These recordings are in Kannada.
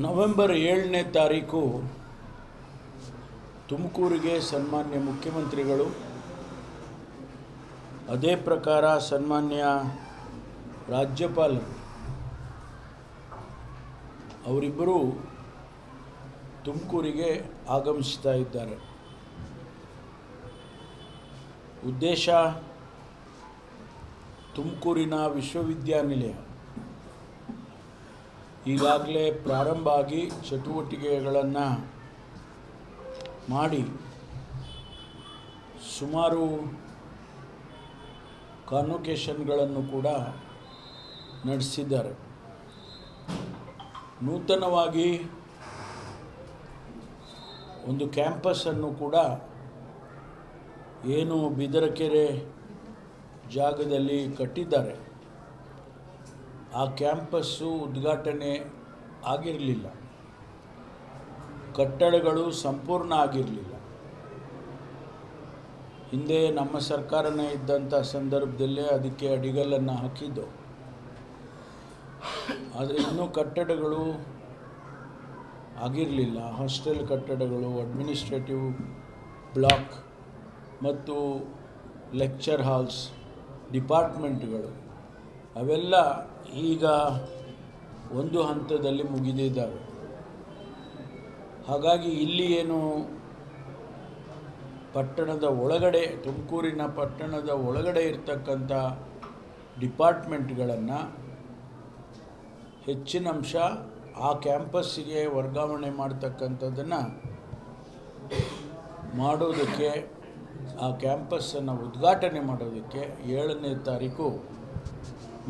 ನವೆಂಬರ್ 7ನೇ ತಾರೀಕು ತುಮಕೂರಿಗೆ ಸನ್ಮಾನ್ಯ ಮುಖ್ಯಮಂತ್ರಿಗಳು, ಅದೇ ಪ್ರಕಾರ ಸನ್ಮಾನ್ಯ ರಾಜ್ಯಪಾಲರು ಅವರಿಬ್ಬರೂ ತುಮಕೂರಿಗೆ ಆಗಮಿಸ್ತಾ ಇದ್ದಾರೆ. ಉದ್ದೇಶ ತುಮಕೂರಿನ ವಿಶ್ವವಿದ್ಯಾನಿಲಯ ಈಗಾಗಲೇ ಪ್ರಾರಂಭ ಆಗಿ ಚಟುವಟಿಕೆಗಳನ್ನು ಮಾಡಿ ಸುಮಾರು ಕಾನ್ವೊಕೇಷನ್ಗಳನ್ನು ಕೂಡ ನಡೆಸಿದ್ದಾರೆ. ನೂತನವಾಗಿ ಒಂದು ಕ್ಯಾಂಪಸ್ಸನ್ನು ಕೂಡ ಏನು ಬಿದರಕೆರೆ ಜಾಗದಲ್ಲಿ ಕಟ್ಟಿದ್ದಾರೆ, ಆ ಕ್ಯಾಂಪಸ್ಸು ಉದ್ಘಾಟನೆ ಆಗಿರಲಿಲ್ಲ, ಕಟ್ಟಡಗಳು ಸಂಪೂರ್ಣ ಆಗಿರಲಿಲ್ಲ. ಹಿಂದೆ ನಮ್ಮ ಸರ್ಕಾರನೇ ಇದ್ದಂಥ ಸಂದರ್ಭದಲ್ಲೇ ಅದಕ್ಕೆ ಅಡಿಗಲ್ಲನ್ನು ಹಾಕಿದ್ದು. ಆದರೆ ಇನ್ನೂ ಕಟ್ಟಡಗಳು ಆಗಿರಲಿಲ್ಲ. ಹಾಸ್ಟೆಲ್ ಕಟ್ಟಡಗಳು, ಅಡ್ಮಿನಿಸ್ಟ್ರೇಟಿವ್ ಬ್ಲಾಕ್ ಮತ್ತು ಲೆಕ್ಚರ್ ಹಾಲ್ಸ್, ಡಿಪಾರ್ಟ್ಮೆಂಟ್ಗಳು ಅವೆಲ್ಲ ಈಗ ಒಂದು ಹಂತದಲ್ಲಿ ಮುಗಿದಿದ್ದಾವೆ. ಹಾಗಾಗಿ ಇಲ್ಲಿ ಏನು ಪಟ್ಟಣದ ಒಳಗಡೆ, ತುಮಕೂರಿನ ಪಟ್ಟಣದ ಒಳಗಡೆ ಇರ್ತಕ್ಕಂಥ ಡಿಪಾರ್ಟ್ಮೆಂಟ್ಗಳನ್ನು ಹೆಚ್ಚಿನ ಅಂಶ ಆ ಕ್ಯಾಂಪಸ್ಸಿಗೆ ವರ್ಗಾವಣೆ ಮಾಡ್ತಕ್ಕಂಥದ್ದನ್ನು ಮಾಡೋದಕ್ಕೆ, ಆ ಕ್ಯಾಂಪಸ್ಸನ್ನು ಉದ್ಘಾಟನೆ ಮಾಡೋದಕ್ಕೆ 7ನೇ ತಾರೀಕು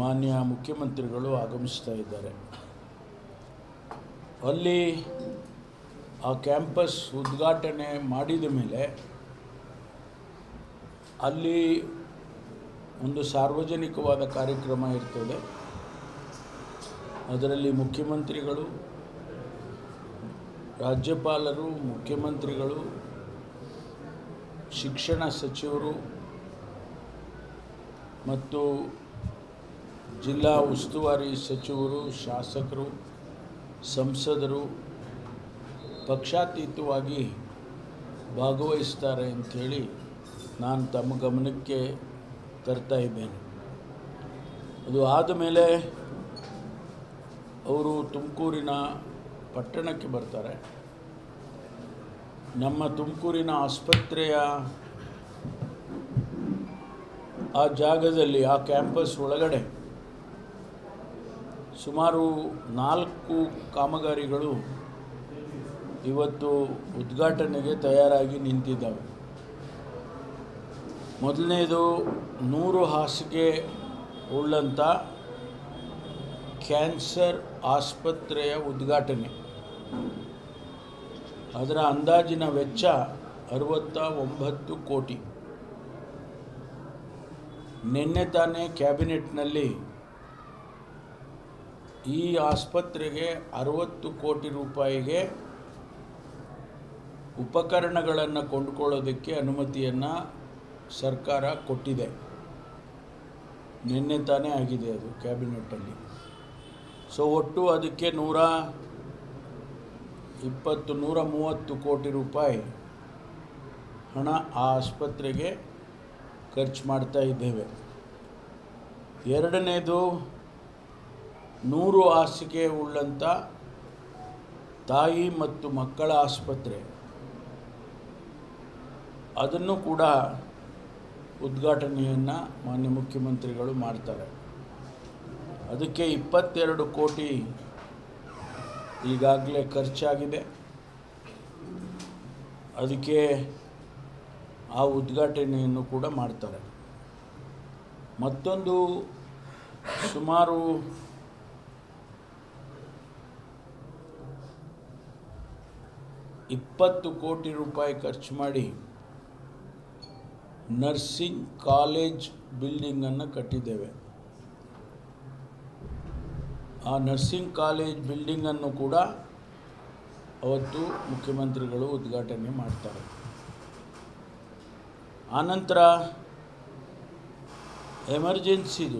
ಮಾನ್ಯ ಮುಖ್ಯಮಂತ್ರಿಗಳು ಆಗಮಿಸ್ತಾ ಇದ್ದಾರೆ. ಅಲ್ಲಿ ಆ ಕ್ಯಾಂಪಸ್ ಉದ್ಘಾಟನೆ ಮಾಡಿದ ಮೇಲೆ ಅಲ್ಲಿ ಒಂದು ಸಾರ್ವಜನಿಕವಾದ ಕಾರ್ಯಕ್ರಮ ಇರ್ತದೆ. ಅದರಲ್ಲಿ ಮುಖ್ಯಮಂತ್ರಿಗಳು, ರಾಜ್ಯಪಾಲರು, ಮುಖ್ಯಮಂತ್ರಿಗಳು, ಶಿಕ್ಷಣ ಸಚಿವರು ಮತ್ತು ಜಿಲ್ಲಾ ಉಸ್ತುವಾರಿ ಸಚಿವರು, ಶಾಸಕರು, ಸಂಸದರು ಪಕ್ಷಾತೀತವಾಗಿ ಭಾಗವಹಿಸ್ತಾರೆ ಅಂಥೇಳಿ ನಾನು ತಮ್ಮ ಗಮನಕ್ಕೆ ತರ್ತಾ ಇದ್ದೇನೆ. ಅದು ಆದಮೇಲೆ ಅವರು ತುಮಕೂರಿನ ಪಟ್ಟಣಕ್ಕೆ ಬರ್ತಾರೆ. ನಮ್ಮ ತುಮಕೂರಿನ ಆಸ್ಪತ್ರೆಯ ಆ ಜಾಗದಲ್ಲಿ, ಆ ಕ್ಯಾಂಪಸ್ ಒಳಗಡೆ ಸುಮಾರು 4 ಕಾಮಗಾರಿಗಳು ಇವತ್ತು ಉದ್ಘಾಟನೆಗೆ ತಯಾರಾಗಿ ನಿಂತಿದ್ದಾವೆ. ಮೊದಲನೇದು 100 ಹಾಸಿಗೆ ಉಳ್ಳಂಥ ಕ್ಯಾನ್ಸರ್ ಆಸ್ಪತ್ರೆಯ ಉದ್ಘಾಟನೆ. ಅದರ ಅಂದಾಜಿನ ವೆಚ್ಚ 69 ಕೋಟಿ. ನಿನ್ನೆ ತಾನೇ ಕ್ಯಾಬಿನೆಟ್ನಲ್ಲಿ ಈ ಆಸ್ಪತ್ರೆಗೆ 60 ಕೋಟಿ ರೂಪಾಯಿಗೆ ಉಪಕರಣಗಳನ್ನು ಕೊಂಡುಕೊಳ್ಳೋದಕ್ಕೆ ಅನುಮತಿಯನ್ನು ಸರ್ಕಾರ ಕೊಟ್ಟಿದೆ. ನಿನ್ನೆ ತಾನೇ ಆಗಿದೆ ಅದು ಕ್ಯಾಬಿನೆಟ್ಟಲ್ಲಿ. ಸೊ ಒಟ್ಟು ಅದಕ್ಕೆ 120-130 ಕೋಟಿ ರೂಪಾಯಿ ಹಣ ಆ ಆಸ್ಪತ್ರೆಗೆ ಖರ್ಚು ಮಾಡ್ತಾ ಇದ್ದೇವೆ. ಎರಡನೇದು 100 ಹಾಸಿಗೆ ಉಳ್ಳಂಥ ತಾಯಿ ಮತ್ತು ಮಕ್ಕಳ ಆಸ್ಪತ್ರೆ, ಅದನ್ನು ಕೂಡ ಉದ್ಘಾಟನೆಯನ್ನು ಮಾನ್ಯ ಮುಖ್ಯಮಂತ್ರಿಗಳು ಮಾಡ್ತಾರೆ. ಅದಕ್ಕೆ 22 ಕೋಟಿ ಈಗಾಗಲೇ ಖರ್ಚಾಗಿದೆ. ಅದಕ್ಕೆ ಆ ಉದ್ಘಾಟನೆಯನ್ನು ಕೂಡ ಮಾಡ್ತಾರೆ. ಮತ್ತೊಂದು ಸುಮಾರು 20 ಕೋಟಿ ರೂಪಾಯಿ ಖರ್ಚು ಮಾಡಿ ನರ್ಸಿಂಗ್ ಕಾಲೇಜ್ ಬಿಲ್ಡಿಂಗನ್ನು ಕಟ್ಟಿದ್ದೇವೆ. ಆ ನರ್ಸಿಂಗ್ ಕಾಲೇಜ್ ಬಿಲ್ಡಿಂಗನ್ನು ಕೂಡ ಅವತ್ತು ಮುಖ್ಯಮಂತ್ರಿಗಳು ಉದ್ಘಾಟನೆ ಮಾಡ್ತಾರೆ. ಆನಂತರ ಎಮರ್ಜೆನ್ಸಿದು